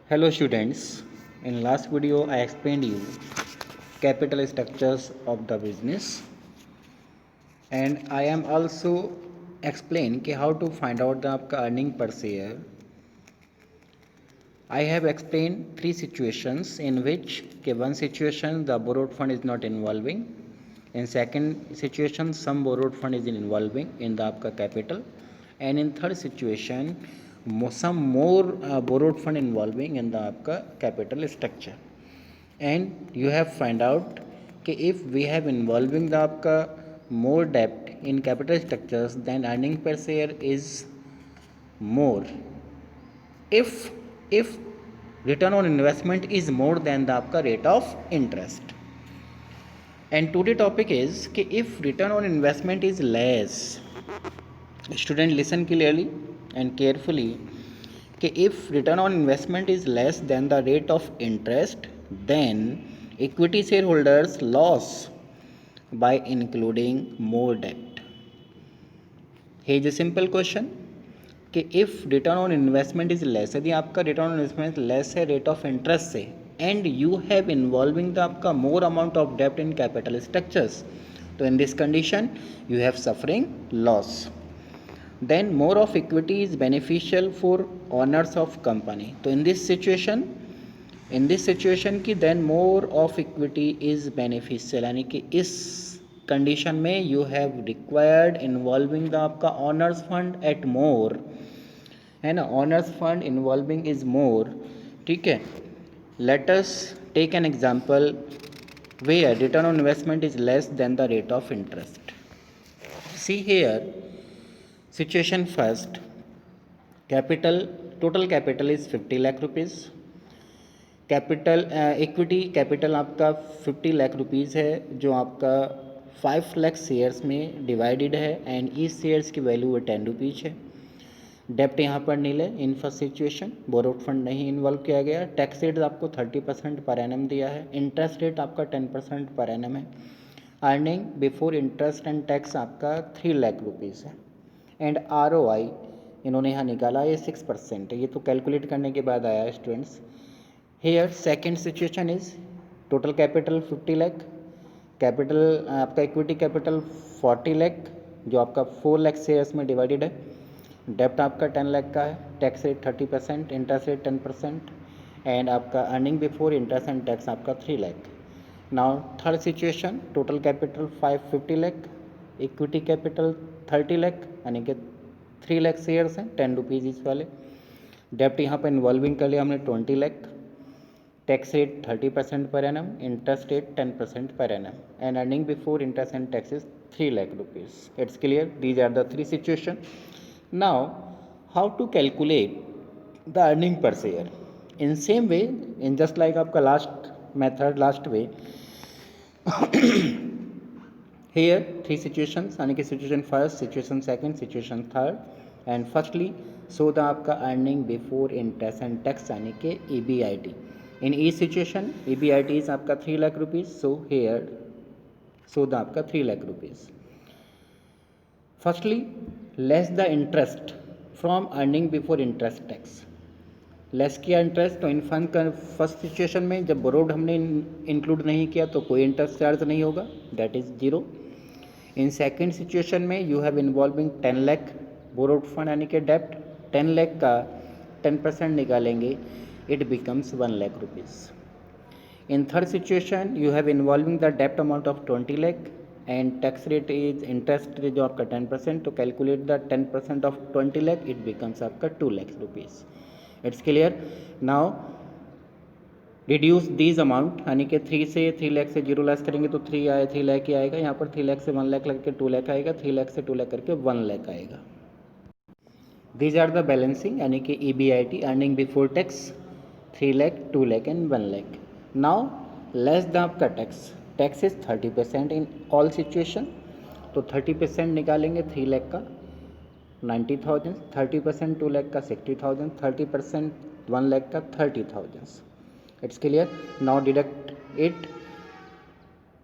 Hello students, in last video I explained you capital structures of the business and I am also explain कि how to find out the आपका earning per share. I have explained three situations in which one situation the borrowed fund is not involving, in second situation some borrowed fund is involving in the आपका capital, and in third situation some more borrowed fund involving in the आपका capital structure. And you have find out कि if we have involving the आपका more debt in capital structures then earning per share is more if return on investment is more than the आपका rate of interest. And today topic is कि if return on investment is less, student listen clearly and carefully कि if return on investment is less than the rate of interest then equity shareholders loss by including more debt. Here is a simple question कि if return on investment is less, यदि आपका return on investment less है rate of interest से and you have involving the आपका more amount of डेप्ट in capital structures, तो in this condition you have suffering loss. Then more of equity is beneficial for owners of company, तो in this situation की then more of equity is beneficial, यानी कि इस condition में you have required involving the आपका owners fund at more, है ना, owners fund involving is more. ठीक है, let us take an example where return on investment is less than the rate of interest. See here situation first, capital total capital is 50 lakh rupees, capital equity capital आपका 50 lakh rupees है जो आपका 5 lakh shares में divided है and इस shares की value 10 rupees है. डेप्ट यहाँ पर नील है in first situation, borrowed fund नहीं इन्वॉल्व किया गया. टैक्स रेट आपको 30% पर एनम दिया है, इंटरेस्ट रेट आपका 10% पर एनम है. Earning before interest and tax आपका 3 लाख रुपीज़ है एंड ROI इन्होंने यहाँ निकाला ये 6% है. ये तो कैलकुलेट करने के बाद आया है students. Here second situation is total capital 50 lakh, capital आपका इक्विटी कैपिटल 40 लाख जो आपका 4 लाख शेयर्स में डिवाइडेड है. डेप्ट आपका 10 लाख का है, tax rate 30%, interest rate 10% and आपका earning before interest and tax आपका 3 lakh. Now third situation, total capital 550 lakh, equity capital 30 lakh यानी कि 3 लाख शेयर्स हैं 10 रुपीज़ इस वाले. डेप्ट यहाँ पर इन्वॉल्विंग कर लिया हमने 20 lakh, tax rate 30% per annum, interest rate 10% per annum and earning before interest and taxes 3 lakh rupees. It's clear, these are the 3 situation. Now, how to calculate the earning per share? In same way, in just like आपका last method, last way, here 3 situations, यानी कि situation first, situation second, situation third, and firstly show the आपका earning before interest and tax यानी कि EBIT. In each situation, EBIT is आपका 3 lakh rupees, so here show the आपका 3 lakh rupees. Firstly less the interest from earning before interest tax, less किया interest. तो इन fund का first situation में जब borrowed हमने इंक्लूड नहीं किया तो कोई इंटरेस्ट चार्ज नहीं होगा, that is 0. In second situation में you have involving 10 lakh borrowed fund यानी कि डेप्ट, 10 लाख का 10% निकालेंगे it becomes 1 lakh rupees. In third situation you have involving the डेप्ट amount of 20 lakh and tax rate is interest rate जो आपका 10%, तो calculate the 10% of 20 lakh it becomes आपका 2 lakh rupees. It's clear. Now reduce these amount यानी कि 3 लाख से 0 लेस करेंगे तो 3 लाख ही आएगा. यहाँ पर 3 लाख से 1 लाख करके 2 लाख आएगा, 3 लाख से 2 लाख करके 1 लाख आएगा. दीज आर द बैलेंसिंग यानी कि EBIT earning before tax 3 lakh, 2 lakh and 1 lakh. Now less the आपका tax, tax is 30% in all situation, तो 30% निकालेंगे 3 लाख का 90,000, 30% 2 लाख का 60,000, 30% 1 लाख का 30,000. It's clear. Now deduct it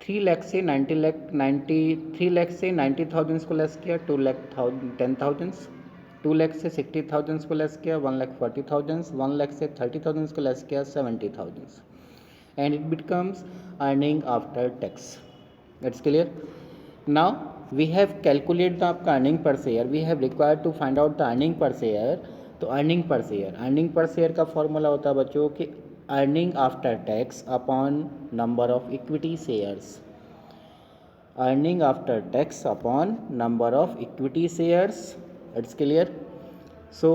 3 lakh से 90 लाख 93 लाख से 90,000 को लेस किया 2 लाख 10,000 2 लाख से 60,000 को लेस किया 1,40,000, 1 लाख से 30,000 को लेस किया 70,000, and it becomes earning after tax. It's clear? Now we have calculated the आपका earning per share. We have required to find out the earning per share. तो earning per share का formula होता है बच्चों कि earning after tax upon number of equity shares. Earning after tax upon number of equity shares. It's clear? So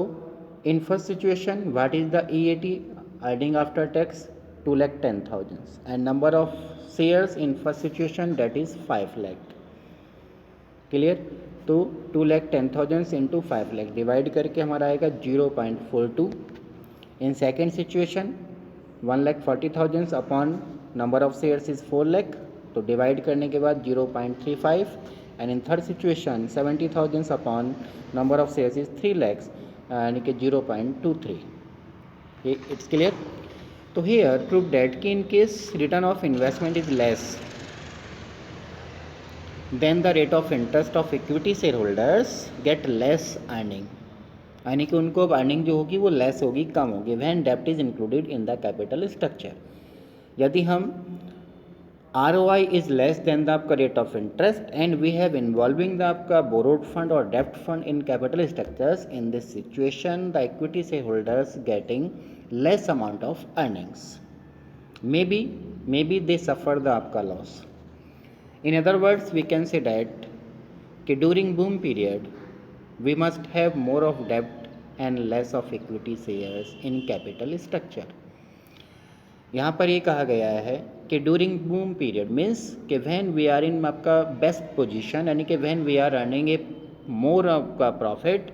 in first situation, what is the EAT, earning after tax? 2,10,000, and number of shares in first situation, that is 5 lakh. Clear? तो 2,10,000 into 5 lakh divide करके हमारा आएगा 0.42. इन second situation 1,40,000 upon number of shares is 4 lakh, तो divide करने के बाद 0.35. And in third situation 70,000 upon number of shares is 3 lakhs, यानी कि 0.23. It's clear? तो हियर प्रूव डेट कि in case return of investment is less than the rate of interest of equity share holders get less earning, यानी कि उनको अब earning जो होगी वो लेस होगी, कम होगी, व्हेन डेप्ट is included in the capital structure. यदि हम ROI is less than the आपका rate of interest and we have involving the आपका बोरोड फंड और डेप्ट fund in capital structures, in this situation the equity share holders getting less amount of earnings. May be they suffer the आपका loss. In other words, we can say that during boom period we must have more of debt and less of equity shares in capital structure. यहाँ पर ये कहा गया है कि during boom period means कि when we are in आपका best position, यानी कि when we are earning a more आपका profit,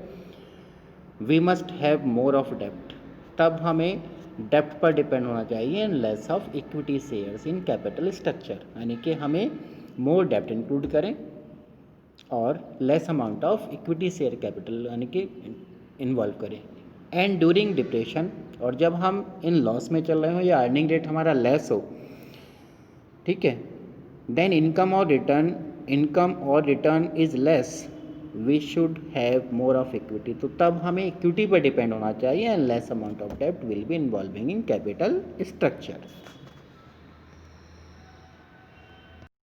we must have more of debt. तब हमें डेप्ट पर डिपेंड होना चाहिए and less of equity shares in capital structure, यानी कि हमें मोर डेप्ट इंक्लूड करें और less amount of equity share capital यानी कि इन्वॉल्व करें. एंड ड्यूरिंग डिप्रेशन, और जब हम इन लॉस में चल रहे हो या अर्निंग रेट हमारा लेस हो, ठीक है, देन इनकम और return is less, we should have more of equity. तो तब हमें इक्विटी पर डिपेंड होना चाहिए एंड लेस अमाउंट ऑफ डेप्ट will be involving in capital structure.